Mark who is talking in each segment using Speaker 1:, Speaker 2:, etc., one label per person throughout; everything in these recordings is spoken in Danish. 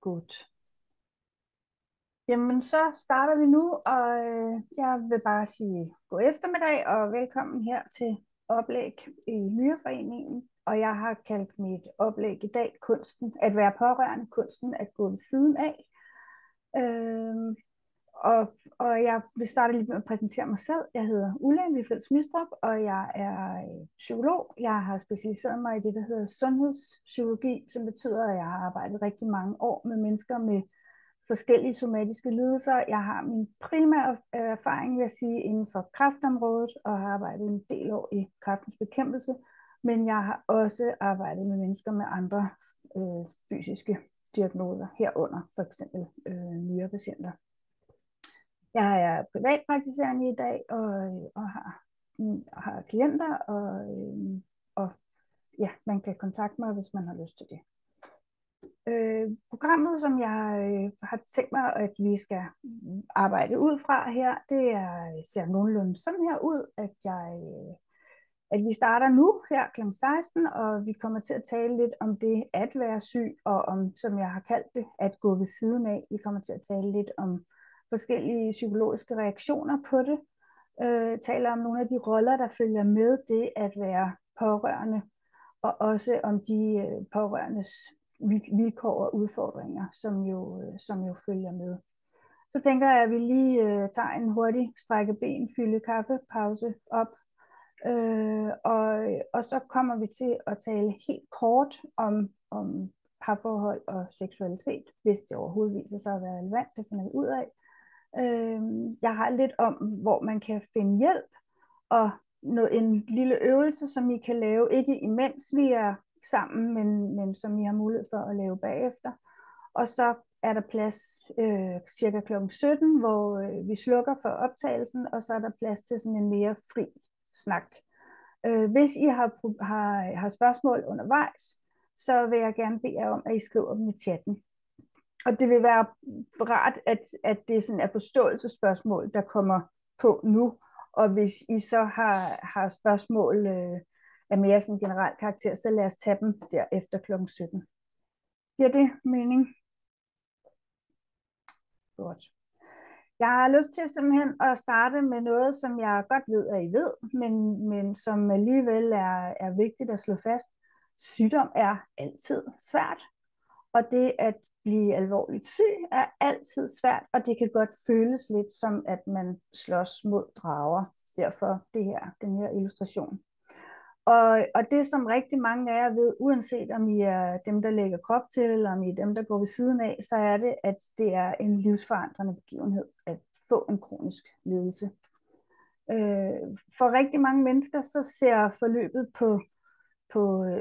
Speaker 1: Godt. Jamen, så starter vi nu, og jeg vil bare sige god eftermiddag og velkommen her til oplæg i Nyreforeningen. Og jeg har kaldt mit oplæg i dag kunsten at være pårørende, kunsten at gå ved siden af. Øh, og jeg vil starte lige med at præsentere mig selv. Jeg hedder Ulla Wifeld Smistrup, og jeg er psykolog. Jeg har specialiseret mig i det, der hedder sundhedspsykologi, som betyder, at jeg har arbejdet rigtig mange år med mennesker med forskellige somatiske lidelser. Jeg har min primære erfaring, vil jeg sige, inden for kræftområdet, og har arbejdet en del år i kræftens bekæmpelse, men jeg har også arbejdet med mennesker med andre fysiske diagnoser, herunder for eksempel nyrepatienter. Jeg er privatpraktiserende i dag, og har klienter, og ja, man kan kontakte mig, hvis man har lyst til det. Programmet, som jeg har tænkt mig, at vi skal arbejde ud fra her, det ser nogenlunde sådan her ud, at vi starter nu her kl. 16, og vi kommer til at tale lidt om det at være syg, og om, som jeg har kaldt det, at gå ved siden af. Vi kommer til at tale lidt om forskellige psykologiske reaktioner på det, taler om nogle af de roller, der følger med det at være pårørende, og også om de pårørendes vilkår og udfordringer, som jo følger med. Så tænker jeg, at vi lige tager en hurtig strække ben, fylde kaffepause op, og så kommer vi til at tale helt kort om parforhold og seksualitet, hvis det overhovedet viser sig at være relevant. Det finder vi ud af. Jeg har lidt om, hvor man kan finde hjælp, og en lille øvelse, som I kan lave, ikke imens vi er sammen, men som I har mulighed for at lave bagefter. Og så er der plads cirka kl. 17, hvor vi slukker for optagelsen, og så er der plads til sådan en mere fri snak. Hvis I har spørgsmål undervejs, så vil jeg gerne bede jer om, at I skriver dem i chatten. Og det vil være rart, at det sådan er forståelsesspørgsmål, der kommer på nu. Og hvis I så har spørgsmål af mere sådan generel karakter, så lad os tage dem der efter kl. 17. Giver det mening? Godt. Jeg har lyst til simpelthen at starte med noget, som jeg godt ved, at I ved, men som alligevel er vigtigt at slå fast. Sygdom er altid svært, og det at blive alvorligt syg er altid svært, og det kan godt føles lidt som, at man slås mod drager. Derfor den her illustration. Og det, som rigtig mange af jer ved, uanset om I er dem, der lægger krop til, eller om I er dem, der går ved siden af, så er det, at det er en livsforandrende begivenhed at få en kronisk lidelse. For rigtig mange mennesker, så ser forløbet på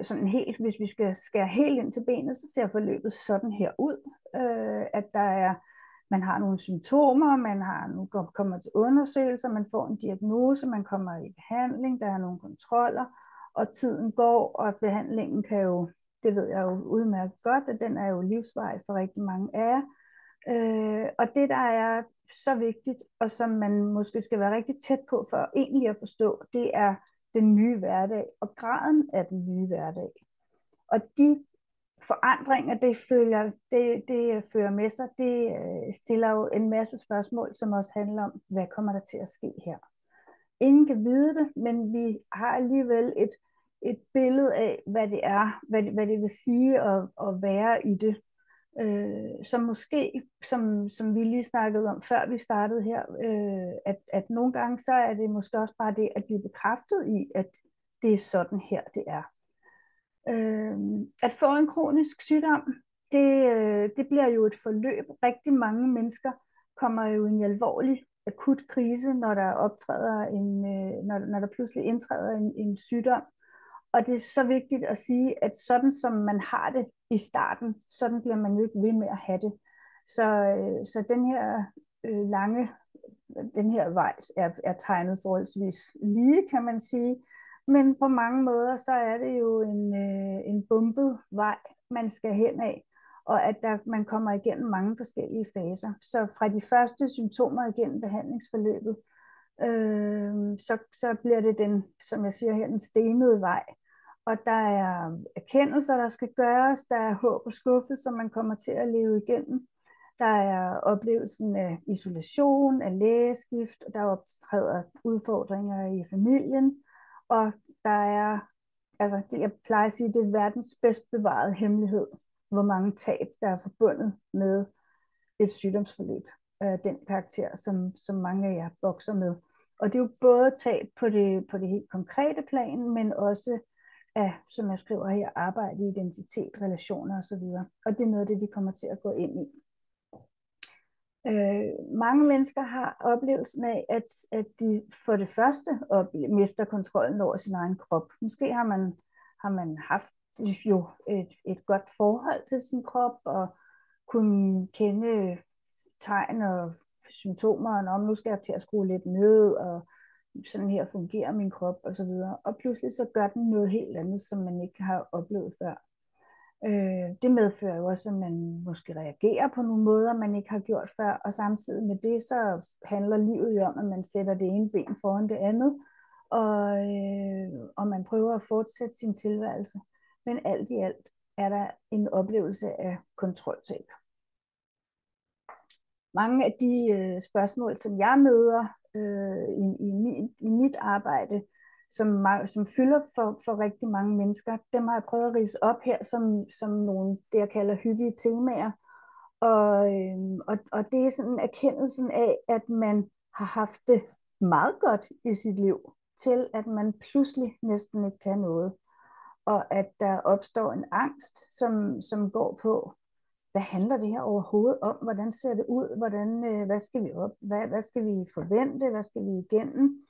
Speaker 1: sådan helt, hvis vi skal skære helt ind til benet, så ser forløbet sådan her ud, at man har nogle symptomer, nu kommer til undersøgelser, man får en diagnose, man kommer i behandling, der er nogle kontroller, og tiden går, og behandlingen kan jo, det ved jeg jo udmærket godt, at den er jo livsvej for rigtig mange af jer. Og det, der er så vigtigt, og som man måske skal være rigtig tæt på for egentlig at forstå, det er den nye hverdag, og graden af den nye hverdag. Og de forandringer, det fører med sig, det stiller jo en masse spørgsmål, som også handler om, hvad kommer der til at ske her? Ingen kan vide det, men vi har alligevel et billede af, hvad det er, hvad det vil sige at være i det. Som måske, som vi lige snakkede om, før vi startede her, at nogle gange, så er det måske også bare det, at blive bekræftet i, at det er sådan her, det er. At få en kronisk sygdom, det bliver jo et forløb. Rigtig mange mennesker kommer jo i en alvorlig akut krise, når der pludselig indtræder en sygdom. Og det er så vigtigt at sige, at sådan som man har det i starten, sådan bliver man jo ikke ved med at have det. Så den her vej er tegnet forholdsvis lige, kan man sige. Men på mange måder, så er det jo en bumpet vej, man skal hen af, og at man kommer igennem mange forskellige faser. Så fra de første symptomer igennem behandlingsforløbet, så bliver det som jeg siger her, den stenede vej. og der er erkendelser, der skal gøres, der er håb og skuffelser, man kommer til at leve igennem. Der er oplevelsen af isolation, af lægeskift, og der optræder udfordringer i familien, og der er, altså jeg plejer at sige, det er verdens bedst bevarede hemmelighed, hvor mange tab, der er forbundet med et sygdomsforløb af den karakter, som mange af jer bokser med. Og det er jo både tab på det helt konkrete plan, men også af, som jeg skriver her, arbejde, identitet, relationer osv. Og det er noget af det, vi kommer til at gå ind i. Mange mennesker har oplevelsen af, at de for det første mister kontrollen over sin egen krop. Måske har man haft jo et godt forhold til sin krop, og kunne kende tegn og symptomer, og nu skal jeg til at skrue lidt ned, og sådan her fungerer min krop, og så videre. Og pludselig så gør den noget helt andet, som man ikke har oplevet før. Det medfører jo også, at man måske reagerer på nogle måder, man ikke har gjort før, og samtidig med det, så handler livet jo om, at man sætter det ene ben foran det andet, og man prøver at fortsætte sin tilværelse. Men alt i alt er der en oplevelse af kontroltab. Mange af de spørgsmål, som jeg møder i mit arbejde, som fylder for rigtig mange mennesker, dem har jeg prøvet at ridse op her som nogle, det jeg kalder hyppige temaer. Og det er sådan erkendelsen af, at man har haft det meget godt i sit liv, til at man pludselig næsten ikke kan noget. Og at der opstår en angst, som går på, hvad handler det her overhovedet om? Hvordan ser det ud? Hvad skal vi op? Hvad skal vi forvente? Hvad skal vi igennem?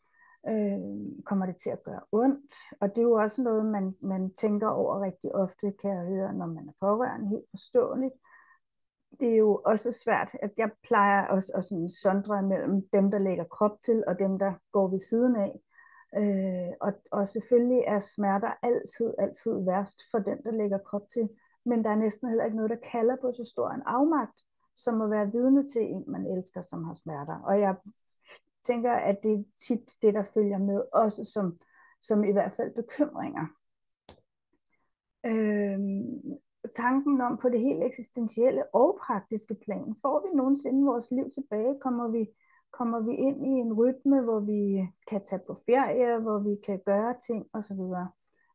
Speaker 1: Kommer det til at gøre ondt? Og det er jo også noget, man tænker over rigtig ofte, kan jeg høre, når man er pårørende, helt forståeligt. Det er jo også svært, at jeg plejer også at sådan sondre mellem dem, der lægger krop til, og dem, der går ved siden af. Og selvfølgelig er smerter altid værst for den, der lægger krop til. Men der er næsten heller ikke noget, der kalder på så stor en afmagt, som at være vidne til en, man elsker, som har smerter. Og jeg tænker, at det er tit det, der følger med, også som i hvert fald bekymringer. Tanken om på det helt eksistentielle og praktiske plan. Får vi nogensinde vores liv tilbage? Kommer vi ind i en rytme, hvor vi kan tage på ferie, hvor vi kan gøre ting osv.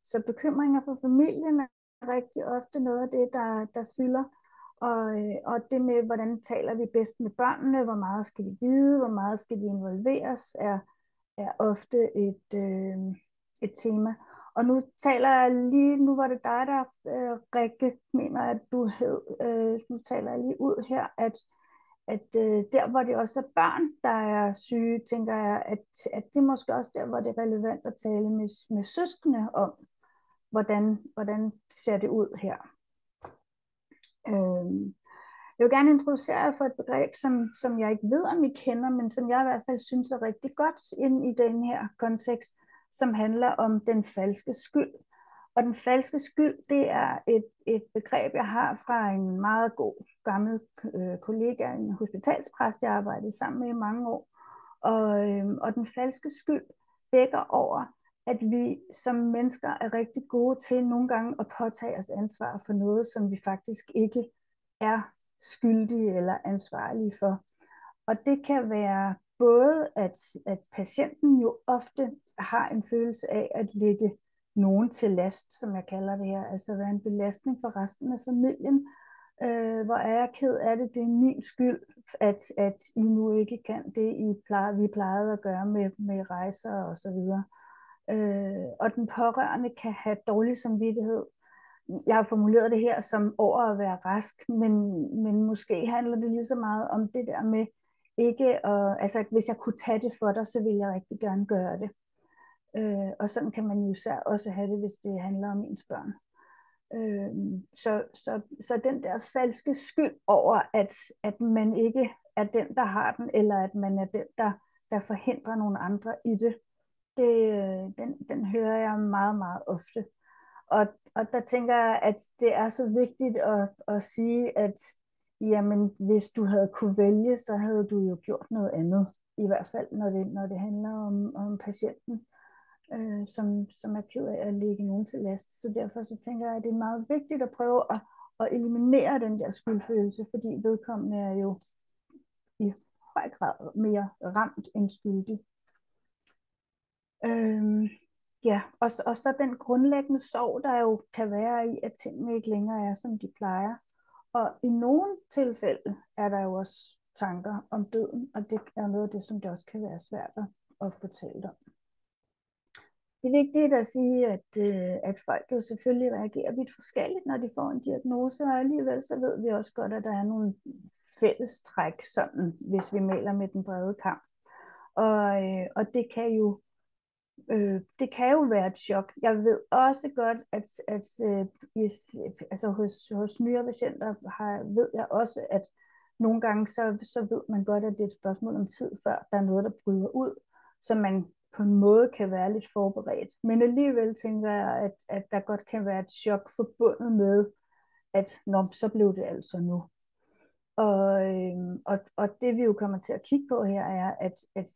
Speaker 1: Så bekymringer for familien er rigtig ofte noget af det, der fylder. Og det med, hvordan taler vi bedst med børnene, hvor meget skal de vide, hvor meget skal de involveres, er ofte et tema. Og nu taler jeg lige, nu var det dig, der Rikke, mener at du hed, nu taler jeg lige ud her, at der hvor det også er børn, der er syge, tænker jeg, at det er måske også der, hvor det er relevant at tale med søskende om, hvordan ser det ud her. Jeg vil gerne introducere jer for et begreb, som jeg ikke ved, om I kender, men som jeg i hvert fald synes er rigtig godt ind i den her kontekst, som handler om den falske skyld. Og den falske skyld, det er et begreb, jeg har fra en meget god gammel kollega, en hospitalspræst, jeg arbejdede sammen med i mange år. Og den falske skyld dækker over, at vi som mennesker er rigtig gode til nogle gange at påtage os ansvar for noget, som vi faktisk ikke er skyldige eller ansvarlige for. Og det kan være både, at patienten jo ofte har en følelse af at lægge nogen til last, som jeg kalder det her, altså være en belastning for resten af familien. Hvor er jeg ked af det, det er min skyld, at I nu ikke kan det, vi plejede at gøre med rejser og så videre. Og den pårørende kan have dårlig samvittighed. Jeg har formuleret det her som over at være rask, men måske handler det lige så meget om det der med ikke at, altså hvis jeg kunne tage det for dig, så ville jeg rigtig gerne gøre det. Og sådan kan man jo især også have det, hvis det handler om ens børn. Så den der falske skyld over, at man ikke er den, der har den, eller at man er den, der forhindrer nogle andre i det, den hører jeg meget, meget ofte. Og der tænker jeg, at det er så vigtigt at sige, at jamen, hvis du havde kunne vælge, så havde du jo gjort noget andet. I hvert fald, når det handler om patienten. som er ked af at lægge nogen til last. Så derfor så tænker jeg, at det er meget vigtigt at prøve at eliminere den der skyldfølelse, fordi vedkommende er jo i høj grad mere ramt end skyldig. Ja, og så den grundlæggende sorg, der jo kan være i, at tingene ikke længere er, som de plejer. Og i nogle tilfælde er der jo også tanker om døden, og det er noget af det, som det også kan være svært at fortælle om. Det er vigtigt at sige, at folk jo selvfølgelig reagerer vidt forskelligt, når de får en diagnose, og alligevel så ved vi også godt, at der er nogle fællestræk, sådan, hvis vi maler med den brede kam. Og det kan jo være et chok. Jeg ved også godt, at altså hos nyere patienter ved jeg også, at nogle gange så ved man godt, at det er et spørgsmål om tid, før der er noget, der bryder ud, så man på en måde kan være lidt forberedt. Men alligevel tænker jeg, at der godt kan være et chok forbundet med, at så blev det altså nu. Og det vi jo kommer til at kigge på her er, at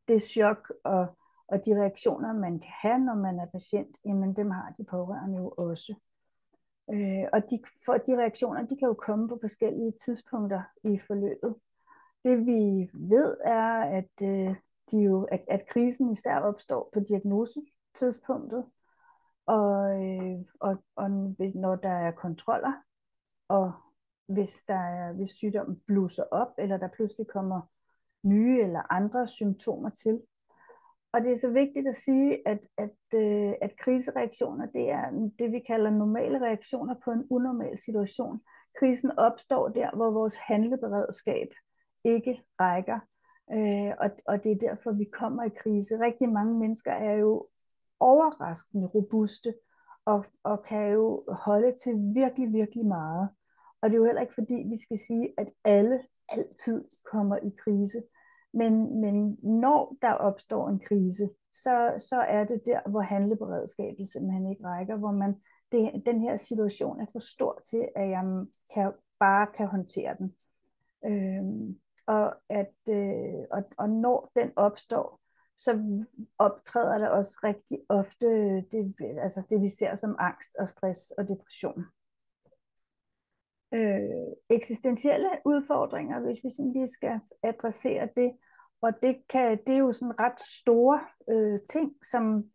Speaker 1: det chok og de reaktioner, man kan have, når man er patient, jamen dem har de pårørende jo også. Og de reaktioner, de kan jo komme på forskellige tidspunkter i forløbet. Det vi ved er, at krisen især opstår på diagnosetidspunktet, og når der er kontroller, og hvis sygdommen blusser op, eller der pludselig kommer nye eller andre symptomer til. Og det er så vigtigt at sige, at krisereaktioner, det er det, vi kalder normale reaktioner på en unormal situation. Krisen opstår der, hvor vores handleberedskab ikke rækker. Og det er derfor, vi kommer i krise. Rigtig mange mennesker er jo overraskende robuste, og kan jo holde til virkelig, virkelig meget. Og det er jo heller ikke fordi, vi skal sige, at alle altid kommer i krise. Men når der opstår en krise, så er det der, hvor handleberedskabet simpelthen ikke rækker, hvor den her situation er for stor til, at jeg bare kan håndtere den. Og når den opstår, så optræder der også rigtig ofte det vi ser som angst og stress og depression. Eksistentielle udfordringer, hvis vi sådan lige skal adressere det, og det er jo sådan ret store ting,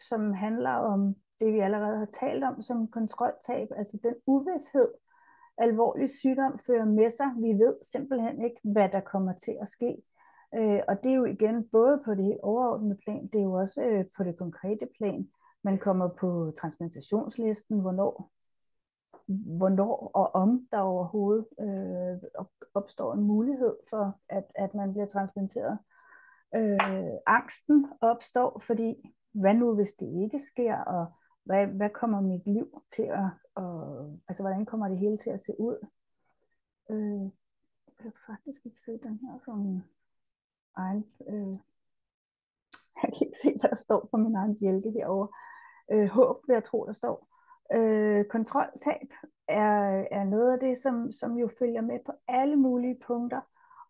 Speaker 1: som handler om det, vi allerede har talt om, som kontroltab, altså den uvished, alvorlig sygdom fører med sig. Vi ved simpelthen ikke, hvad der kommer til at ske. Og det er jo igen både på det helt overordnede plan, det er jo også på det konkrete plan. Man kommer på transplantationslisten, hvornår og om der overhovedet opstår en mulighed for, at man bliver transplanteret. Angsten opstår, fordi hvad nu, hvis det ikke sker, og hvad kommer mit liv til altså hvordan kommer det hele til at se ud? Jeg kan faktisk ikke se den her fra min egen... jeg kan ikke se, hvad der står på min egen bjælke herovre. Håb, vil jeg tro, der står. Kontroltab er noget af det, som jo følger med på alle mulige punkter,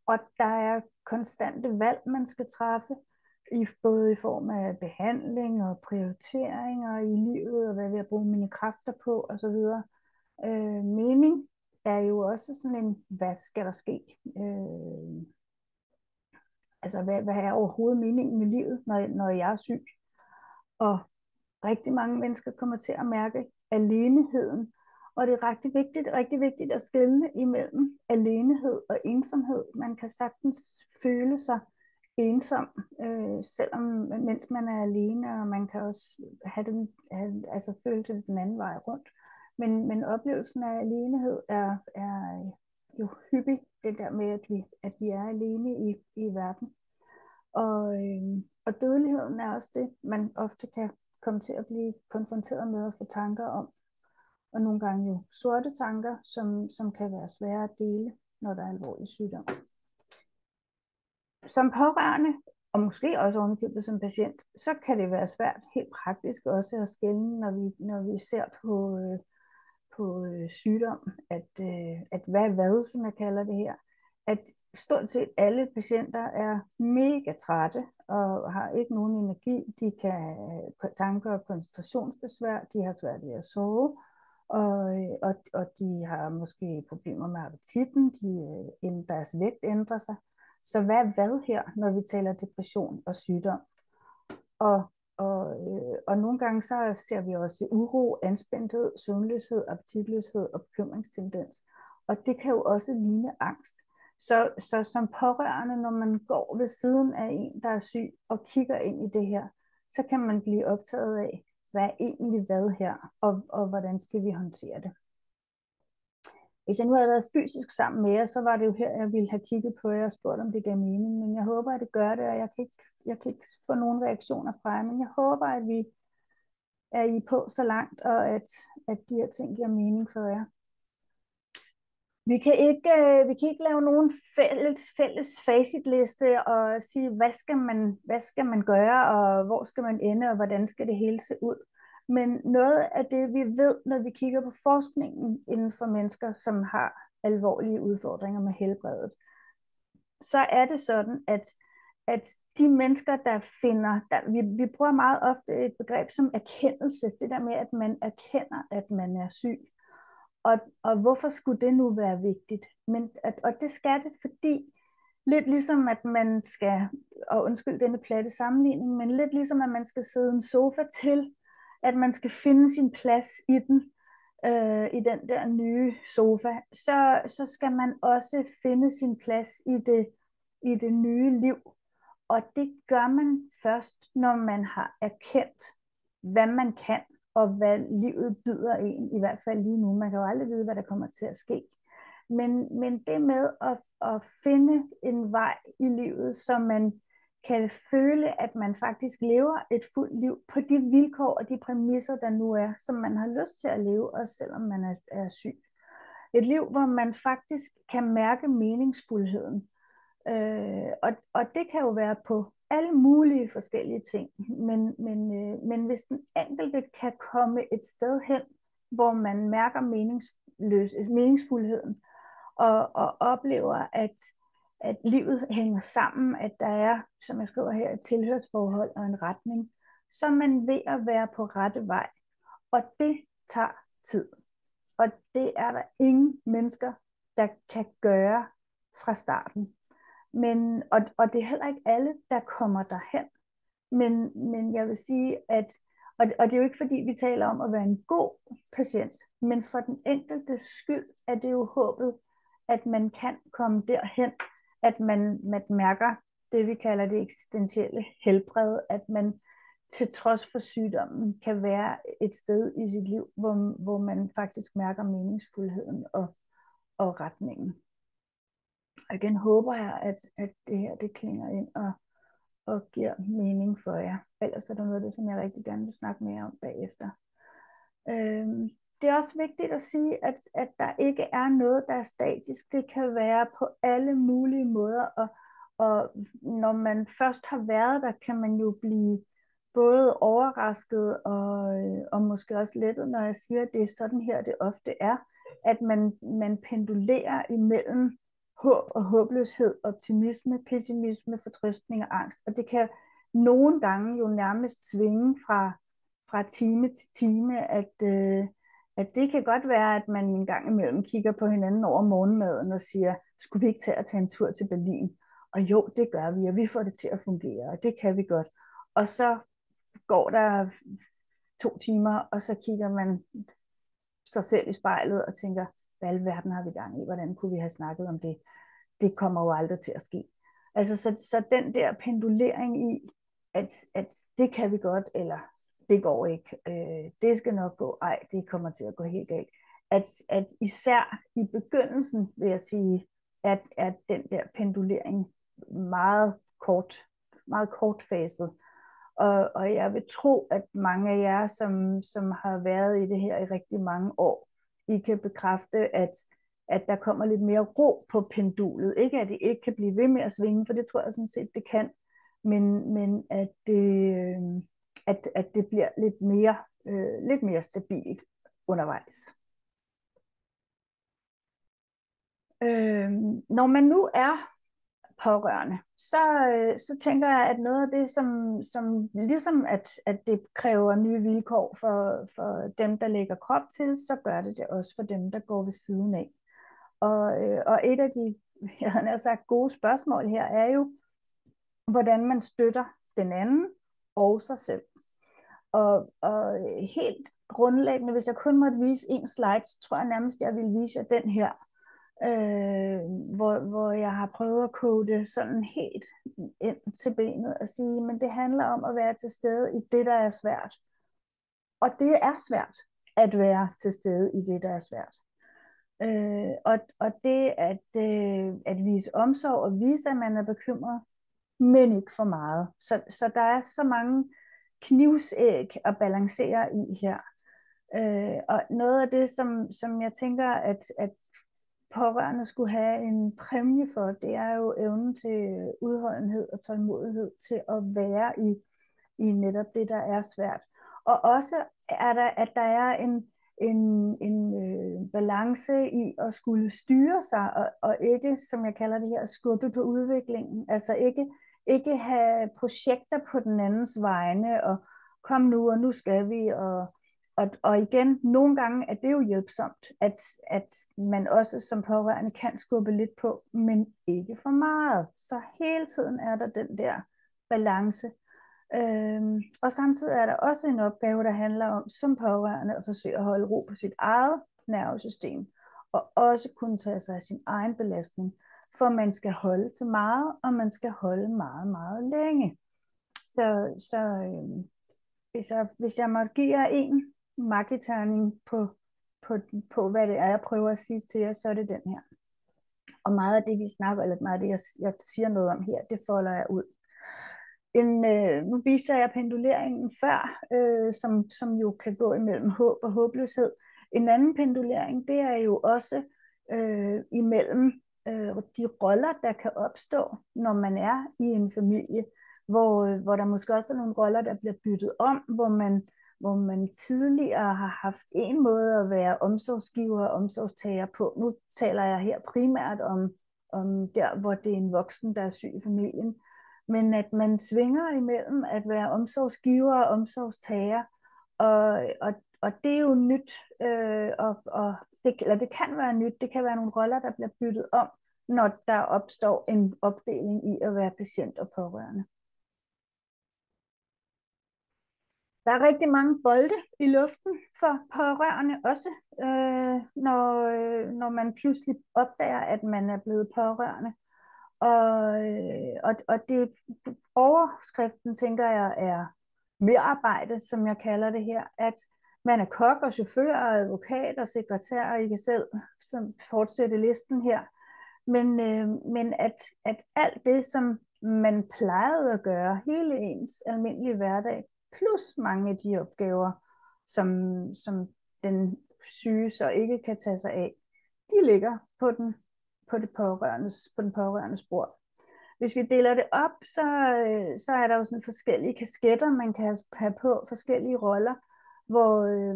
Speaker 1: og der er konstante valg, man skal træffe, både i form af behandling og prioriteringer i livet, og hvad vil jeg bruge mine kræfter på, osv. Mening er jo også sådan en, hvad skal der ske? Altså, hvad er overhovedet meningen med livet, når jeg er syg? Og rigtig mange mennesker kommer til at mærke aleneheden. Og det er rigtig vigtigt at skelne imellem alenehed og ensomhed. Man kan sagtens føle sig ensom, selvom mens man er alene, og man kan også føle det den anden vej rundt. Men oplevelsen af alenehed er jo hyppig, det der med, at vi er alene i verden. Og dødeligheden er også det, man ofte kan komme til at blive konfronteret med og få tanker om. Og nogle gange jo sorte tanker, som kan være svære at dele, når der er alvorlig sygdom. Som pårørende, og måske også ovenikøbet som patient, så kan det være svært helt praktisk også at skelne, når vi ser på sygdom, at hvad, som jeg kalder det her, at stort set alle patienter er mega trætte og har ikke nogen energi. De kan have tanker og koncentrationsbesvær, de har svært ved at sove, og de har måske problemer med appetitten, deres vægt ændrer sig. Så hvad er hvad her, når vi taler depression og sygdom? Og, og nogle gange så ser vi også uro, anspændthed, søvnløshed, appetitløshed og bekymringstendens. Og det kan jo også ligne angst. Så som pårørende, når man går ved siden af en, der er syg, og kigger ind i det her, så kan man blive optaget af, hvad er egentlig hvad her, og hvordan skal vi håndtere det. Hvis jeg nu havde været fysisk sammen med jer, så var det jo her, jeg ville have kigget på jer og spurgt, om det gav mening. Men jeg håber, at det gør det, og jeg kan ikke få nogen reaktioner fra jer. Men jeg håber, at vi er I på så langt, og at de her ting giver mening for jer. Vi kan ikke lave nogen fælles facitliste og sige, hvad skal man gøre, og hvor skal man ende, og hvordan skal det hele se ud. Men noget af det, vi ved, når vi kigger på forskningen inden for mennesker, som har alvorlige udfordringer med helbredet, så er det sådan, at de mennesker, vi bruger meget ofte et begreb som erkendelse, det der med, at man erkender, at man er syg. Og hvorfor skulle det nu være vigtigt? Og det skal det, fordi lidt ligesom at man skal, og undskyld denne platte sammenligning, men lidt ligesom at man skal sidde en sofa til, at man skal finde sin plads i den, i den der nye sofa, så skal man også finde sin plads i det nye liv. Og det gør man først, når man har erkendt, hvad man kan, og hvad livet byder en, i hvert fald lige nu. Man kan jo aldrig vide, hvad der kommer til at ske. Men det med at finde en vej i livet, så man kan føle, at man faktisk lever et fuldt liv på de vilkår og de præmisser, der nu er, som man har lyst til at leve, også selvom man er syg. Et liv, hvor man faktisk kan mærke meningsfuldheden. Og det kan jo være på alle mulige forskellige ting, men hvis den enkelte kan komme et sted hen, hvor man mærker meningsfuldheden, og oplever, at livet hænger sammen, at der er, som jeg skriver her, et tilhørsforhold og en retning, så er man ved at være på rette vej. Og det tager tid. Og det er der ingen mennesker, der kan gøre fra starten. Og det er heller ikke alle, der kommer derhen. Men jeg vil sige, at og det er jo ikke fordi, vi taler om at være en god patient, men for den enkelte skyld er det jo håbet, at man kan komme derhen, at man mærker det, vi kalder det eksistentielle helbred, at man til trods for sygdommen kan være et sted i sit liv, hvor man faktisk mærker meningsfuldheden og retningen. Og igen håber jeg, at det her det klinger ind og giver mening for jer. Ellers er der noget af det, som jeg rigtig gerne vil snakke mere om bagefter. Det er også vigtigt at sige, at der ikke er noget, der er statisk. Det kan være på alle mulige måder, og når man først har været der, kan man jo blive både overrasket og måske også lettet, når jeg siger, at det er sådan her, det ofte er, at man pendulerer imellem håb og håbløshed, optimisme, pessimisme, fortrøstning og angst. Og det kan nogle gange jo nærmest svinge fra time til time, at det kan godt være, at man en gang imellem kigger på hinanden over morgenmaden og siger, skulle vi ikke tage en tur til Berlin? Og jo, det gør vi, og vi får det til at fungere, og det kan vi godt. Og så går der 2 timer, og så kigger man sig selv i spejlet og tænker, hvad i alverden har vi gang i? Hvordan kunne vi have snakket om det? Det kommer jo aldrig til at ske. Altså, så den der pendulering i, at det kan vi godt, eller det går ikke, det skal nok gå, ej, det kommer til at gå helt galt. At især i begyndelsen, vil jeg sige, at den der pendulering meget kortfaset. Og jeg vil tro, at mange af jer, som har været i det her i rigtig mange år, I kan bekræfte, at der kommer lidt mere ro på pendulet. Ikke at det ikke kan blive ved med at svinge, for det tror jeg sådan set, det kan. Men at det bliver lidt mere stabilt undervejs. Når man nu er pårørende, så tænker jeg, at noget af det, som ligesom at det kræver nye vilkår for dem, der lægger krop til, så gør det også for dem, der går ved siden af. Og et af de, jeg havde nær sagt, gode spørgsmål her er jo, hvordan man støtter den anden og sig selv. Og helt grundlæggende, hvis jeg kun måtte vise en slide, så tror jeg nærmest, jeg ville vise jer den her, hvor jeg har prøvet at kode sådan helt ind til benet og sige, men det handler om at være til stede i det, der er svært. Og det er svært at være til stede i det, der er svært. Og det at vise omsorg og vise, at man er bekymret, men ikke for meget. Så der er så mange knivsæg at balancere i her. Og noget af det, som jeg tænker, at pårørende skulle have en præmie for, det er jo evnen til udholdenhed og tålmodighed til at være i netop det, der er svært. Og også at der er en balance i at skulle styre sig, og ikke, som jeg kalder det her, skubbe på udviklingen. Altså ikke have projekter på den andens vegne, og kom nu, og nu skal vi, og igen, nogle gange er det jo hjælpsomt, at man også som pårørende kan skubbe lidt på, men ikke for meget. Så hele tiden er der den der balance. Og samtidig er der også en opgave, der handler om som pårørende at forsøge at holde ro på sit eget nervesystem, og også kunne tage sig af sin egen belastning, for man skal holde til meget, og man skal holde meget, meget længe. Så hvis jeg måtte give jer en marketerning på, hvad det er, jeg prøver at sige til jer, så er det den her. Og meget af det, vi snakker, eller meget af det, jeg siger noget om her, det folder jeg ud. Nu viser jeg penduleringen før, som jo kan gå imellem håb og håbløshed. En anden pendulering, det er jo også imellem de roller, der kan opstå, når man er i en familie, hvor der måske også er nogle roller, der bliver byttet om, hvor man tidligere har haft en måde at være omsorgsgiver og omsorgstager på. Nu taler jeg her primært om der, hvor det er en voksen, der er syg i familien. Men at man svinger imellem at være omsorgsgiver og omsorgstager, og det er jo nyt, det kan være nyt, det kan være nogle roller, der bliver byttet om, når der opstår en opdeling i at være patient og pårørende. Der er rigtig mange bolde i luften for pårørende også, når man pludselig opdager, at man er blevet pårørende. Og det overskriften, tænker jeg, er merarbejde, som jeg kalder det her, at man er kok og chauffør og advokat og sekretær, og I kan selv fortsætte listen her. Men at alt det, som man plejede at gøre, hele ens almindelige hverdag, plus mange af de opgaver, som den syge så ikke kan tage sig af, de ligger på den pårørendes bord. Hvis vi deler det op, så er der jo sådan forskellige kasketter, man kan have på, forskellige roller,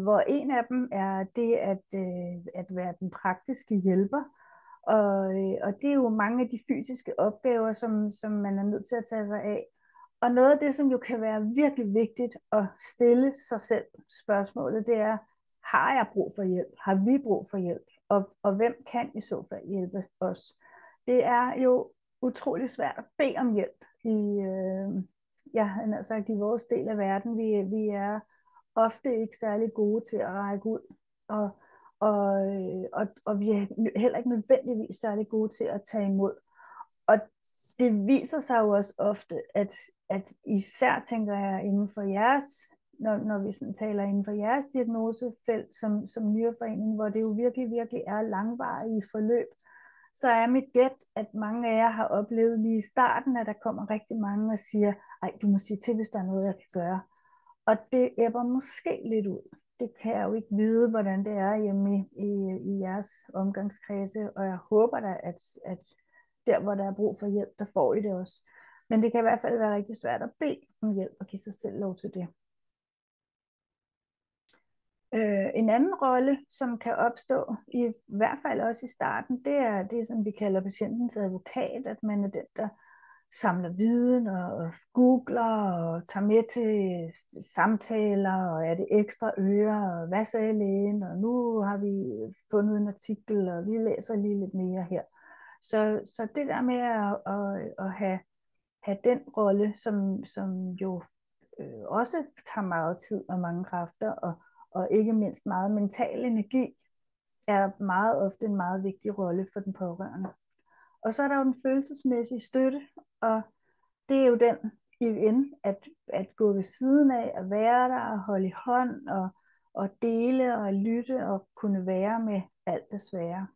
Speaker 1: hvor en af dem er det at være den praktiske hjælper, og det er jo mange af de fysiske opgaver, som man er nødt til at tage sig af. Og noget af det, som jo kan være virkelig vigtigt at stille sig selv spørgsmålet, det er, har jeg brug for hjælp? Har vi brug for hjælp? Og hvem kan i så fald hjælpe os? Det er jo utrolig svært at bede om hjælp i vores del af verden. Vi er ofte ikke særlig gode til at række ud, og vi er heller ikke nødvendigvis særlig gode til at tage imod. Og det viser sig jo også ofte, at især tænker jeg inden for jeres, når vi sådan taler inden for jeres diagnosefelt som Nyreforening, hvor det jo virkelig, virkelig er langvarige forløb, så er mit gæt, at mange af jer har oplevet lige i starten, at der kommer rigtig mange og siger, ej, du må sige til, hvis der er noget, jeg kan gøre. Og det æbber måske lidt ud. Det kan jeg jo ikke vide, hvordan det er hjemme i jeres omgangskredse, og jeg håber da, at der, hvor der er brug for hjælp, der får I det også. Men det kan i hvert fald være rigtig svært at bede om hjælp og give sig selv lov til det. En anden rolle, som kan opstå, i hvert fald også i starten, det er det, som vi kalder patientens advokat, at man er den, der samler viden og googler og tager med til samtaler, og er det ekstra ører, og hvad sagde lægen, og nu har vi fundet en artikel, og vi læser lige lidt mere her. Så det der med at have den rolle, som jo også tager meget tid og mange kræfter, og ikke mindst meget mental energi, er meget ofte en meget vigtig rolle for den pårørende. Og så er der jo den følelsesmæssige støtte, og det er jo den igen, at gå ved siden af, at være der, og holde i hånd, og dele og lytte, og kunne være med alt det svære.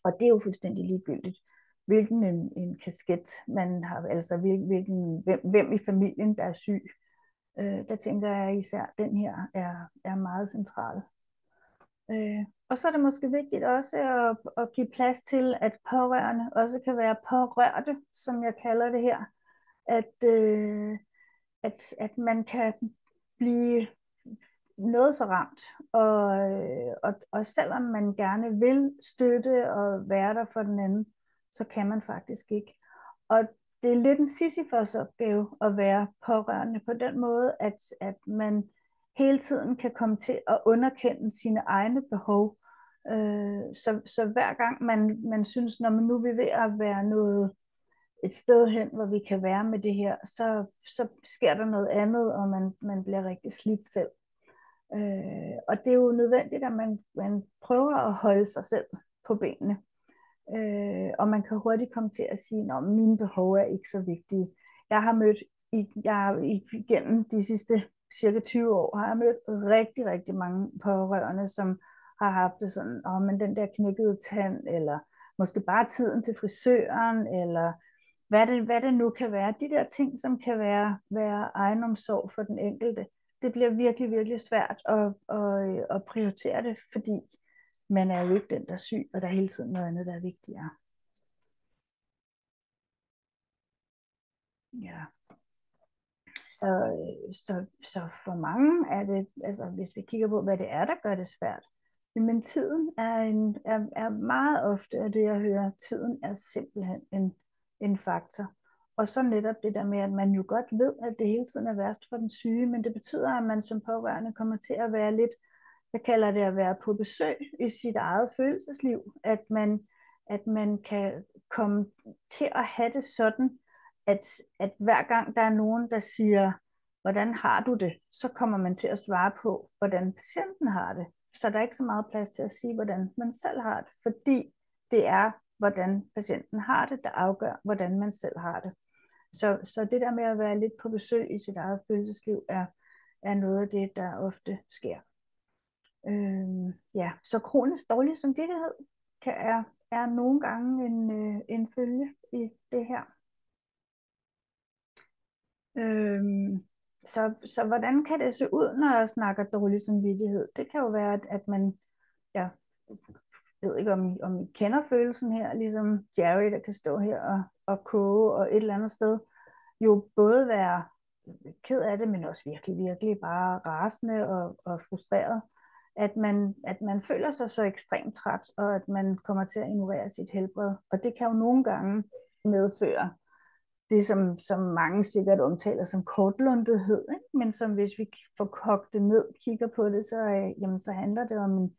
Speaker 1: Og det er jo fuldstændig ligegyldigt, hvilken en kasket man har, altså hvem i familien, der er syg. Der tænker jeg især, at den her er meget central. Og så er det måske vigtigt også at give plads til, at pårørende også kan være pårørte, som jeg kalder det her. At man kan blive noget så ramt, og selvom man gerne vil støtte og være der for den anden, så kan man faktisk ikke. Og det er lidt en Sisyfos opgave at være pårørende på den måde, at man hele tiden kan komme til at underkende sine egne behov. Så hver gang man synes, når man nu er ved at være noget et sted hen, hvor vi kan være med det her, så sker der noget andet, og man bliver rigtig slidt selv. Og det er jo nødvendigt, at man prøver at holde sig selv på benene. Og man kan hurtigt komme til at sige, at mine behov er ikke så vigtige. Jeg har mødt, igennem de sidste cirka 20 år, har jeg mødt rigtig, rigtig mange pårørende, som har haft det sådan, men den der knækkede tand, eller måske bare tiden til frisøren, eller hvad det nu kan være. De der ting, som kan være egenomsorg for den enkelte, det bliver virkelig, virkelig svært at prioritere det, fordi man er jo ikke den, der er syg, og der er hele tiden noget andet, der er vigtigere. Ja. Så for mange er det, altså hvis vi kigger på, hvad det er, der gør det svært, men tiden er meget ofte, af det jeg hører, tiden er simpelthen en faktor. Og så netop det der med, at man jo godt ved, at det hele tiden er værst for den syge, men det betyder, at man som pårørende kommer til at være lidt, jeg kalder det at være på besøg i sit eget følelsesliv, at man kan komme til at have det sådan, at hver gang der er nogen, der siger, hvordan har du det, så kommer man til at svare på, hvordan patienten har det. Så der er ikke så meget plads til at sige, hvordan man selv har det, fordi det er, hvordan patienten har det, der afgør, hvordan man selv har det. Så det der med at være lidt på besøg i sit eget følelsesliv, er noget af det, der ofte sker. Ja, så kronisk dårlig samvittighed er nogle gange en følge i det her. Så hvordan kan det se ud, når jeg snakker dårlig samvittighed? Det kan jo være, at man, jeg ved ikke, om I kender følelsen her, ligesom Jerry, der kan stå her og koge, og et eller andet sted jo både være ked af det, men også virkelig, virkelig bare rasende og frustreret. At man føler sig så ekstremt træt, og at man kommer til at ignorere sit helbred. Og det kan jo nogle gange medføre det, som mange sikkert omtaler som kortlundethed, ikke? Men som hvis vi får kogt det ned, kigger på det, så handler det om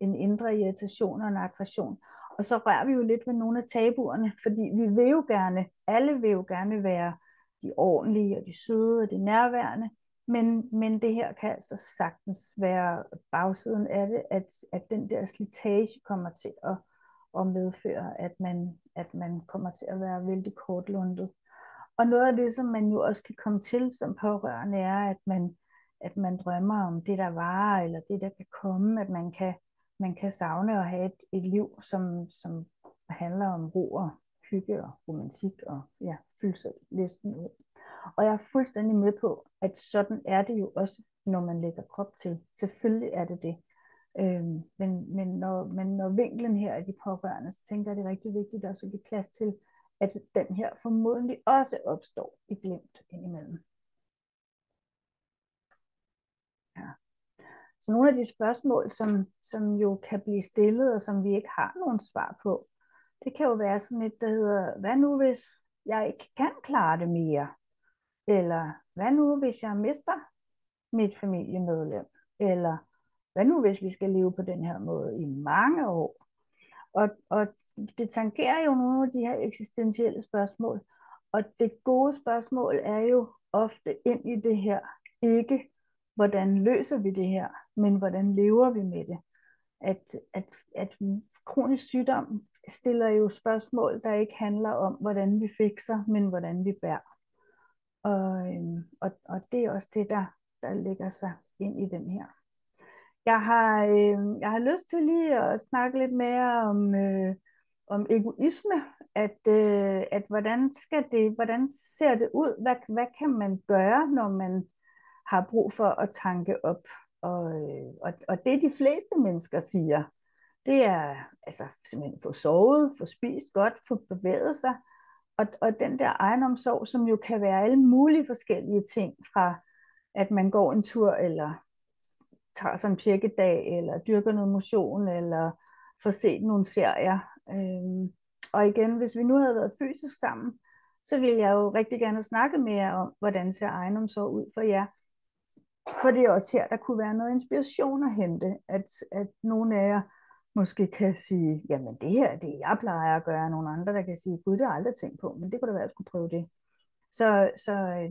Speaker 1: en indre irritation og en aggression. Og så rører vi jo lidt ved nogle af tabuerne, fordi vi vil jo gerne, alle vil jo gerne være de ordentlige og de søde og de nærværende, men det her kan altså sagtens være bagsiden af det, at den der slitage kommer til at medføre, at man kommer til at være vældig kortlundet. Og noget af det, som man jo også kan komme til som pårørende, er, at man drømmer om det, der var, eller det, der kan komme, at man kan savne at have et liv, som handler om ro og hygge og romantik, og ja, fylde sig listen ud. Og jeg er fuldstændig med på, at sådan er det jo også, når man lægger krop til. Selvfølgelig er det det. Men når vinklen her er de pårørende, så tænker jeg, det er rigtig vigtigt også at give plads til, at den her formodentlig også opstår i glimt indimellem. Ja. Så nogle af de spørgsmål, som jo kan blive stillet, og som vi ikke har nogen svar på, det kan jo være sådan et, der hedder, hvad nu hvis jeg ikke kan klare det mere? Eller hvad nu hvis jeg mister mit familiemedlem? Eller hvad nu hvis vi skal leve på den her måde i mange år? Og det tangerer jo nogle af de her eksistentielle spørgsmål. Og det gode spørgsmål er jo ofte ind i det her, ikke hvordan løser vi det her, men hvordan lever vi med det. At kronisk sygdom stiller jo spørgsmål, der ikke handler om, hvordan vi fikser, men hvordan vi bærer. Og det er også det, der lægger sig ind i den her. Jeg har lyst til lige at snakke lidt mere om egoisme, at hvordan ser det ud? Hvad kan man gøre, når man har brug for at tanke op? Og det de fleste mennesker siger, det er altså simpelthen få sovet, få spist godt, få bevæget sig. Og den der egenomsorg, som jo kan være alle mulige forskellige ting, fra at man går en tur, eller tager sig en tjekkedag, eller dyrker noget motion, eller får set nogle serier. Og igen, hvis vi nu havde været fysisk sammen, så ville jeg jo rigtig gerne snakke mere om, hvordan ser egenomsorg ud for jer. For det er også her, der kunne være noget inspiration at hente, at nogle af jer måske kan sige, jamen det her, det jeg plejer at gøre, nogle andre, der kan sige, gud, det har jeg aldrig tænkt på, men det kunne da være, at jeg skulle prøve det. Så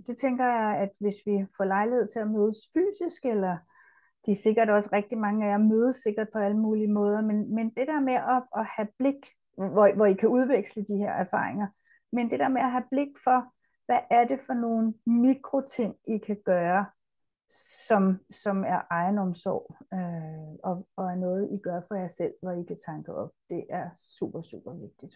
Speaker 1: det tænker jeg, at hvis vi får lejlighed til at mødes fysisk, eller de er sikkert også rigtig mange af jer mødes sikkert på alle mulige måder, men det der med at have blik, hvor I kan udveksle de her erfaringer, men det der med at have blik for, hvad er det for nogle mikroting, I kan gøre, som er egenomsorg, og er noget, I gør for jer selv, hvor I kan tanke op. Det er super, super vigtigt.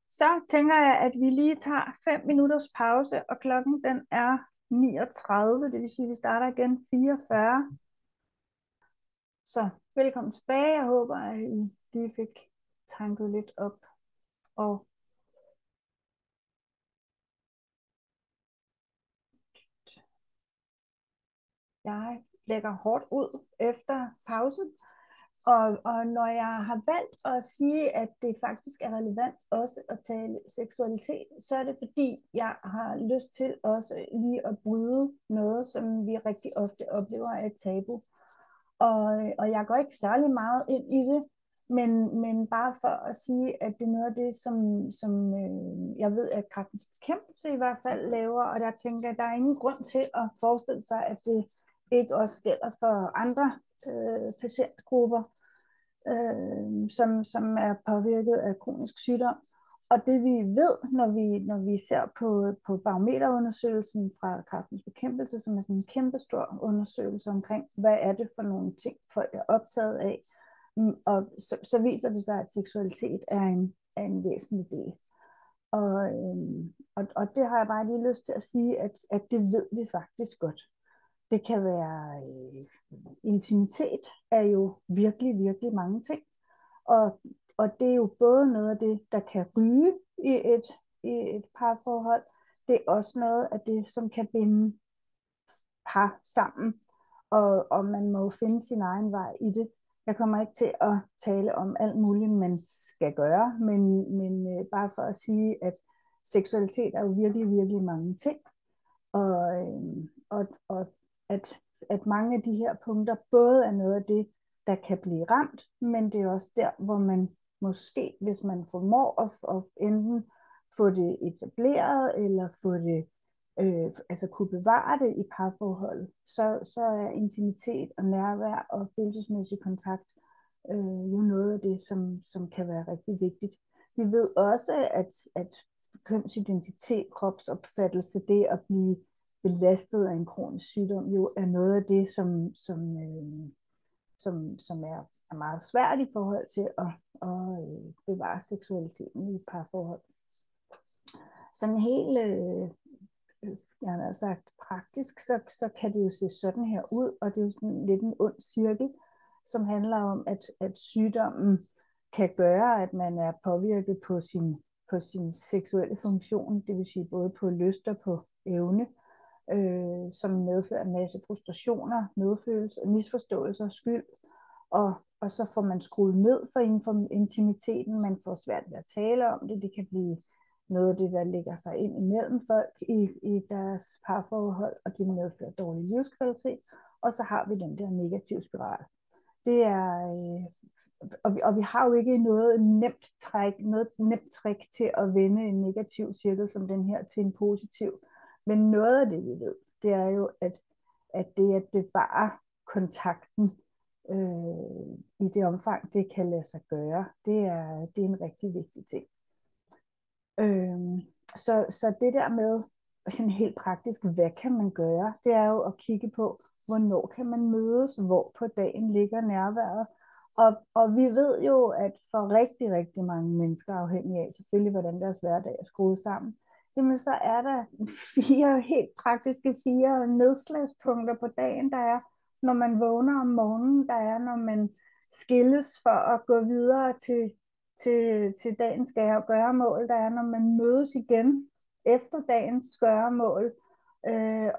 Speaker 1: Så tænker jeg, at vi lige tager 5 minutters pause, og klokken den er 39, det vil sige, at vi starter igen 44. Så velkommen tilbage. Jeg håber, at I lige fik tanket lidt op. Og jeg lægger hårdt ud efter pausen. Og når jeg har valgt at sige, at det faktisk er relevant også at tale seksualitet, så er det fordi, jeg har lyst til også lige at bryde noget, som vi rigtig ofte oplever er et tabu. Og jeg går ikke særlig meget ind i det, men bare for at sige, at det er noget af det, som jeg ved, at Kræftens Bekæmpelse i hvert fald laver, og der tænker jeg, at der er ingen grund til at forestille sig, at det ikke også gælder for andre patientgrupper, som er påvirket af kronisk sygdom. Og det vi ved, når vi ser på barometerundersøgelsen fra Kræftens Bekæmpelse, som er sådan en kæmpestor undersøgelse omkring, hvad er det for nogle ting, folk er optaget af, og så viser det sig, at seksualitet er en væsentlig del. Og det har jeg bare lige lyst til at sige, at det ved vi faktisk godt. Det kan være intimitet er jo virkelig, virkelig mange ting. Og det er jo både noget af det, der kan ryge i et parforhold. Det er også noget af det, som kan binde par sammen. Og man må jo finde sin egen vej i det. Jeg kommer ikke til at tale om alt muligt, man skal gøre, men bare for at sige, at seksualitet er jo virkelig, virkelig mange ting. Og at mange af de her punkter både er noget af det, der kan blive ramt, men det er også der, hvor man måske, hvis man formår at enten få det etableret, eller få det, altså kunne bevare det i parforholdet, så er intimitet og nærvær og følelsesmæssig kontakt jo noget af det, som kan være rigtig vigtigt. Vi ved også, at kønsidentitet, kropsopfattelse, det at blive belastet af en kronisk sygdom, jo er noget af det, som er meget svært i forhold til at bevare seksualiteten i et parforhold. Sådan helt, jeg har sagt praktisk, så kan det jo se sådan her ud, og det er jo sådan lidt en ond cirkel, som handler om, at sygdommen kan gøre, at man er påvirket på sin seksuelle funktion, det vil sige både på lyst og på evne. som medfører en masse frustrationer, medfølelse, misforståelser, skyld, og så får man skruet ned for intimiteten, man får svært ved at tale om det, det kan blive noget af det, der lægger sig ind imellem folk i deres parforhold, og det medfører dårlig livskvalitet, og så har vi den der negative spiral. Det er, og vi har jo ikke noget nemt trick til at vende en negativ cirkel som den her til en positiv. Men noget af det, vi ved, det er jo, at det at bevare kontakten i det omfang, det kan lade sig gøre, det er en rigtig vigtig ting. Så det der med sådan helt praktisk, hvad kan man gøre, det er jo at kigge på, hvornår kan man mødes, hvor på dagen ligger nærværet. Og vi ved jo, at for rigtig, rigtig mange mennesker, afhængig af selvfølgelig, hvordan deres hverdag er skruet sammen, jamen så er der helt praktiske 4 nedslagspunkter på dagen. Der er, når man vågner om morgenen, der er, når man skilles for at gå videre til dagens gøremål, der er, når man mødes igen efter dagens gøremål,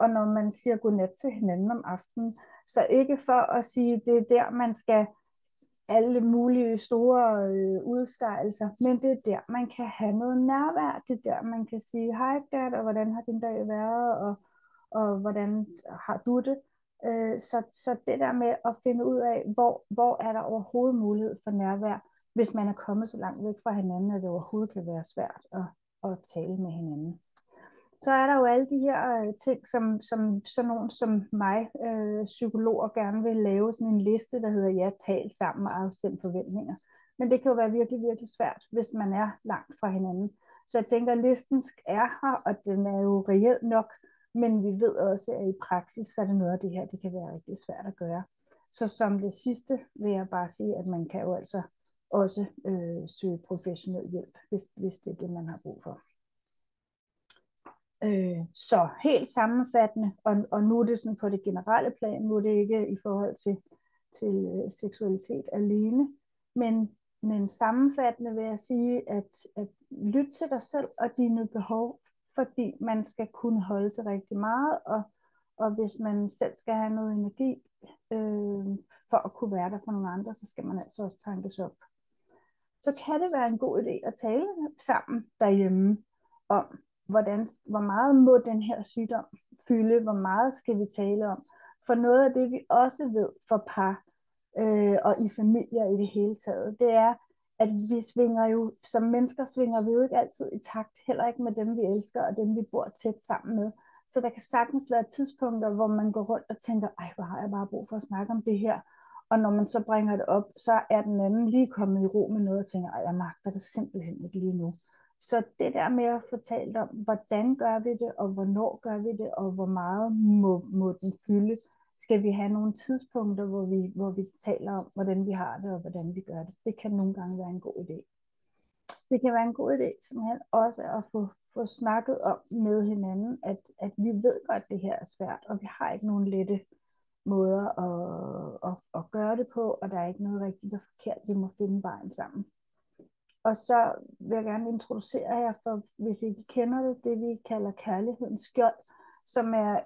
Speaker 1: og når man siger godnat til hinanden om aftenen. Så ikke for at sige, det er der, man skal alle mulige store udskejelser, men det er der, man kan have noget nærvær. Det er der, man kan sige, hej skat, og hvordan har din dag været, og hvordan har du det? Så det der med at finde ud af, hvor er der overhovedet mulighed for nærvær, hvis man er kommet så langt væk fra hinanden, at det overhovedet kan være svært at tale med hinanden. Så er der jo alle de her ting, som sådan nogen som mig, psykologer, gerne vil lave sådan en liste, der hedder ja, tal sammen og afstem forventninger. Men det kan jo være virkelig, virkelig svært, hvis man er langt fra hinanden. Så jeg tænker, at listen er her, og den er jo reelt nok, men vi ved også, at i praksis, så er det noget af det her, det kan være rigtig svært at gøre. Så som det sidste vil jeg bare sige, at man kan jo altså også søge professionel hjælp, hvis det er det, man har brug for. Så helt sammenfattende, og nu er det sådan på det generelle plan, nu er det ikke i forhold til seksualitet alene, men sammenfattende vil jeg sige, at lyt til dig selv og dine behov, fordi man skal kunne holde sig rigtig meget, og hvis man selv skal have noget energi for at kunne være der for nogle andre, så skal man altså også tankes op. Så kan det være en god idé at tale sammen derhjemme om, hvor meget må den her sygdom fylde, hvor meget skal vi tale om. For noget af det, vi også ved for par og i familier i det hele taget, det er, at vi svinger jo, som mennesker svinger vi jo ikke altid i takt, heller ikke med dem, vi elsker og dem, vi bor tæt sammen med. Så der kan sagtens være tidspunkter, hvor man går rundt og tænker, ej, hvor har jeg bare brug for at snakke om det her. Og når man så bringer det op, så er den anden lige kommet i ro med noget og tænker, ej, jeg magter det simpelthen ikke lige nu. Så det der med at fortælle om, hvordan gør vi det, og hvornår gør vi det, og hvor meget må den fylde, skal vi have nogle tidspunkter, hvor vi taler om, hvordan vi har det, og hvordan vi gør det. Det kan nogle gange være en god idé. Det kan være en god idé simpelthen også at få snakket om med hinanden, at vi ved godt, at det her er svært, og vi har ikke nogen lette måder at gøre det på, og der er ikke noget rigtigt og forkert. Vi må finde vejen sammen. Og så vil jeg gerne introducere her, for hvis I ikke kender det vi kalder kærlighedens skjold, som er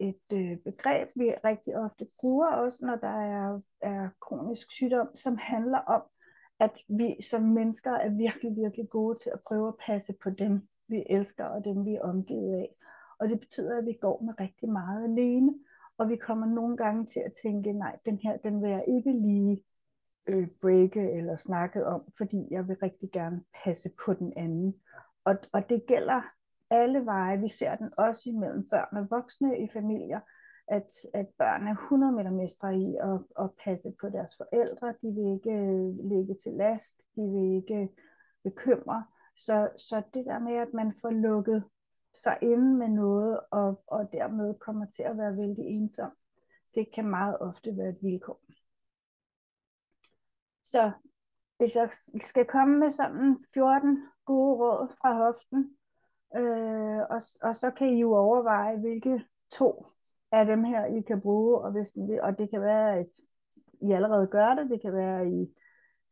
Speaker 1: et begreb, vi rigtig ofte bruger også, når der er kronisk sygdom, som handler om, at vi som mennesker er virkelig, virkelig gode til at prøve at passe på dem, vi elsker, og dem, vi er omgivet af. Og det betyder, at vi går med rigtig meget alene, og vi kommer nogle gange til at tænke, nej, den vil jeg ikke lige breake eller snakke om, fordi jeg vil rigtig gerne passe på den anden. Og det gælder alle veje. Vi ser den også imellem børn og voksne i familier, at børn er 100 meter mestre i at passe på deres forældre. De vil ikke ligge til last, de vil ikke bekymre. Så det der med, at man får lukket sig inde med noget, og dermed kommer til at være vældig ensom, det kan meget ofte være et vilkår. Så hvis jeg skal komme med sådan 14 gode råd fra hoften, og så kan I jo overveje, hvilke 2 af dem her, I kan bruge, og det kan være, at I allerede gør det, det kan være, at I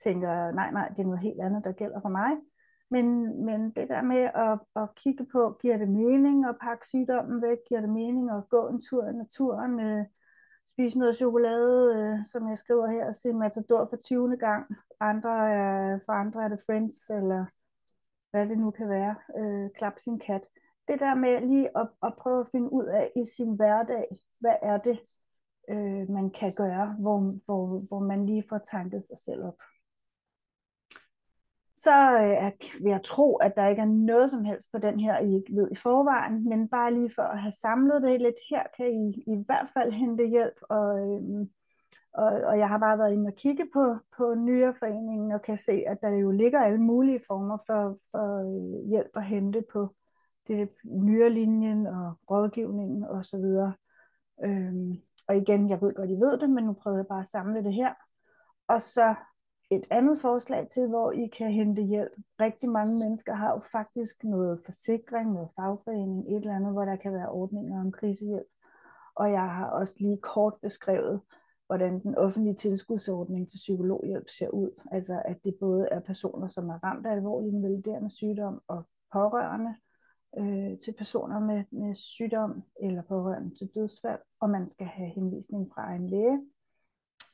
Speaker 1: tænker, nej, det er noget helt andet, der gælder for mig. Men det der med at kigge på, giver det mening at pakke sygdommen væk? Giver det mening at gå en tur i naturen? Spise noget chokolade, som jeg skriver her, og se Matador for 20. gang. For andre er det Friends, eller hvad det nu kan være. Klap sin kat. Det der med lige at prøve at finde ud af i sin hverdag, hvad er det, man kan gøre, hvor man lige får tanket sig selv op. Så vil jeg tro, at der ikke er noget som helst på den her, I ikke ved i forvejen, men bare lige for at have samlet det lidt, her kan I hvert fald hente hjælp, og jeg har bare været inde og kigge på Nyreforeningen, og kan se, at der jo ligger alle mulige former for hjælp at hente på det Nyrelinjen og rådgivningen osv. Og igen, jeg ved godt, I ved det, men nu prøver jeg bare at samle det her. Og så et andet forslag til, hvor I kan hente hjælp. Rigtig mange mennesker har jo faktisk noget forsikring, noget fagforening, et eller andet, hvor der kan være ordninger om krisehjælp. Og jeg har også lige kort beskrevet, hvordan den offentlige tilskudsordning til psykologhjælp ser ud. Altså at det både er personer, som er ramt af alvorlig invaliderende sygdom, og pårørende til personer med sygdom eller pårørende til dødsfald, og man skal have henvisning fra en læge.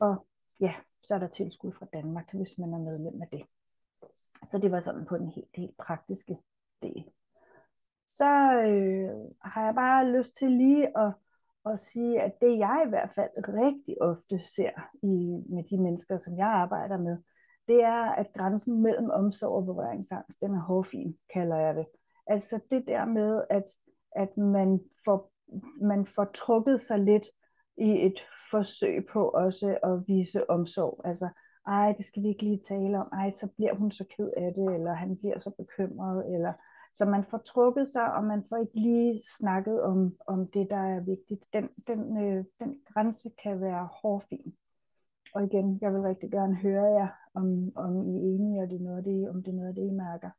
Speaker 1: Og ja, så er der tilskud fra Danmark, hvis man er medlem af det. Så det var sådan på den helt praktiske del. Så har jeg bare lyst til lige at sige, at det jeg i hvert fald rigtig ofte ser med de mennesker, som jeg arbejder med, det er, at grænsen mellem omsorg og berøringsangst, den er hårfin, kalder jeg det. Altså det der med, at man får trukket sig lidt i et forsøg på også at vise omsorg. Altså, ej, det skal vi ikke lige tale om. Ej, så bliver hun så ked af det, eller han bliver så bekymret, eller så man får trukket sig, og man får ikke lige snakket om det, der er vigtigt. Den grænse kan være hårfin. Og igen, jeg vil rigtig gerne høre jer, om I er enige, og det er noget af det, I mærker.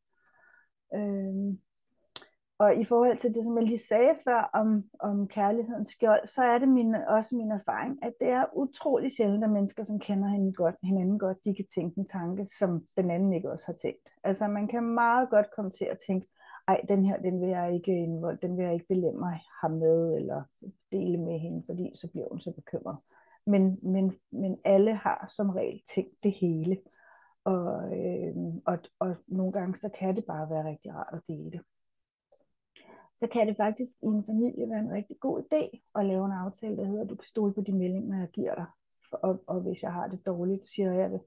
Speaker 1: Og i forhold til det, som jeg lige sagde før om kærlighedens skjold, så er det også min erfaring, at det er utrolig sjældent, at mennesker, som kender hinanden godt, de kan tænke en tanke, som den anden ikke også har tænkt. Altså man kan meget godt komme til at tænke, ej, den vil jeg ikke belemre ham med, eller dele med hende, fordi så bliver hun så bekymret. Men alle har som regel tænkt det hele. Og nogle gange, så kan det bare være rigtig rart at dele det. Så kan det faktisk i en familie være en rigtig god idé at lave en aftale, der hedder, at du kan stole på de meldinger, jeg giver dig. Og hvis jeg har det dårligt, siger jeg det.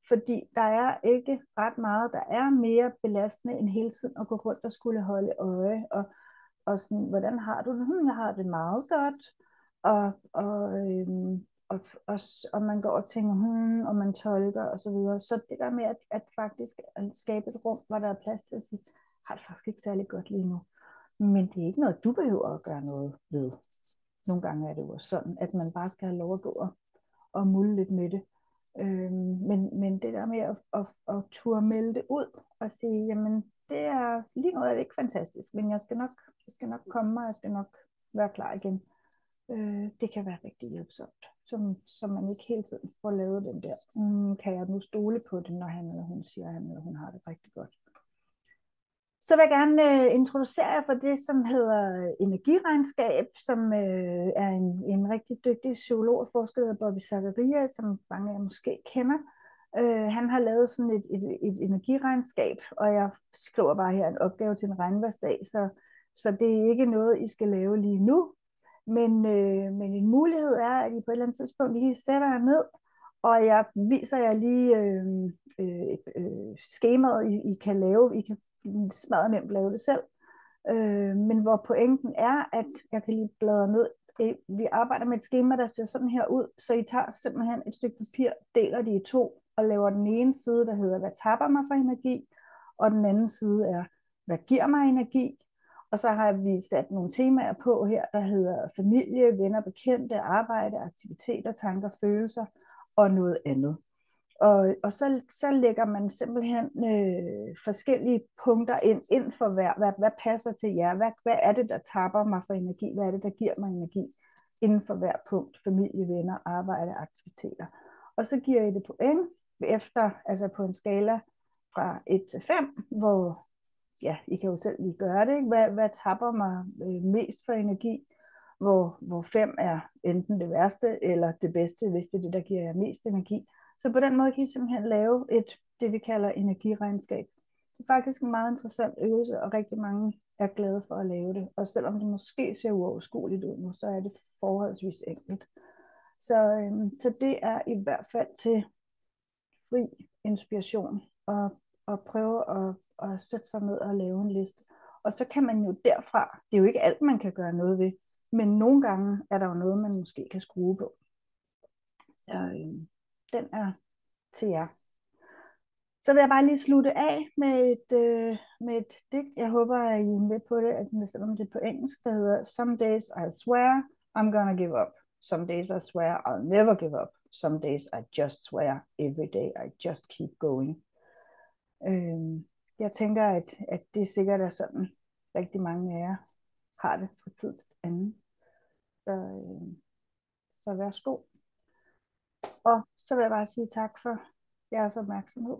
Speaker 1: Fordi der er ikke ret meget, der er mere belastende end hele tiden at gå rundt og skulle holde øje. Og sådan, hvordan har du det? Jeg har det meget godt. Og man går og tænker, og man tolker og så videre. Så det der med at faktisk at skabe et rum, hvor der er plads til at sige, har det faktisk ikke særlig godt lige nu. Men det er ikke noget, du behøver at gøre noget ved. Nogle gange er det jo sådan, at man bare skal have lov at gå og mulle lidt med det. Men det der med at turde melde det ud og sige, jamen det er lige noget, er det ikke fantastisk, men jeg skal nok komme mig, jeg skal nok være klar igen. Det kan være rigtig hjælpsomt, så man ikke hele tiden får lavet den der, kan jeg nu stole på det, når han eller hun siger, at han eller hun har det rigtig godt. Så vil jeg gerne introducere jer for det, som hedder energiregnskab, som er en rigtig dygtig psykolog og forsker, der hedder Bobby Zachariah, som mange af jer måske kender. Han har lavet sådan et energiregnskab, og jeg skriver bare her en opgave til en regnværsdag, så det er ikke noget, I skal lave lige nu. Men en mulighed er, at I på et eller andet tidspunkt lige sætter jer ned, og jeg viser jer lige skemaet, I kan lave. I kan smadre nemt lave det selv. Men hvor pointen er, at jeg kan lige bladre ned. Vi arbejder med et skema, der ser sådan her ud, så I tager simpelthen et stykke papir, deler det i to, og laver den ene side, der hedder, hvad tapper mig for energi, og den anden side er, hvad giver mig energi. Og så har vi sat nogle temaer på her, der hedder familie, venner, bekendte, arbejde, aktiviteter, tanker, følelser og noget andet. Og så lægger man simpelthen forskellige punkter ind for hvad passer til jer. Hvad er det, der tapper mig for energi? Hvad er det, der giver mig energi inden for hver punkt? Familie, venner, arbejde, aktiviteter. Og så giver I det point efter, altså på en skala fra 1 til 5, hvor, ja, I kan jo selv lige gøre det, ikke? Hvad tapper mig mest for energi, hvor 5 er enten det værste eller det bedste, hvis det er det, der giver jer mest energi. Så på den måde kan I simpelthen lave det, vi kalder energiregnskab. Det er faktisk en meget interessant øvelse, og rigtig mange er glade for at lave det. Og selvom det måske ser uoverskueligt ud nu, så er det forholdsvis enkelt. Så det er i hvert fald til fri inspiration og prøve at sætte sig ned og lave en liste. Og så kan man jo derfra, det er jo ikke alt, man kan gøre noget ved, men nogle gange er der jo noget, man måske kan skrue på. Så den er til jer. Så vil jeg bare lige slutte af med et digt. Jeg håber, at I er med på det, selvom det er på engelsk, der hedder Some days I swear I'm gonna give up. Some days I swear I'll never give up. Some days I just swear every day I just keep going. Jeg tænker, at det sikkert er sådan, rigtig mange af jer har det fra tid til anden. Så værsgo. Og så vil jeg bare sige tak for jeres opmærksomhed.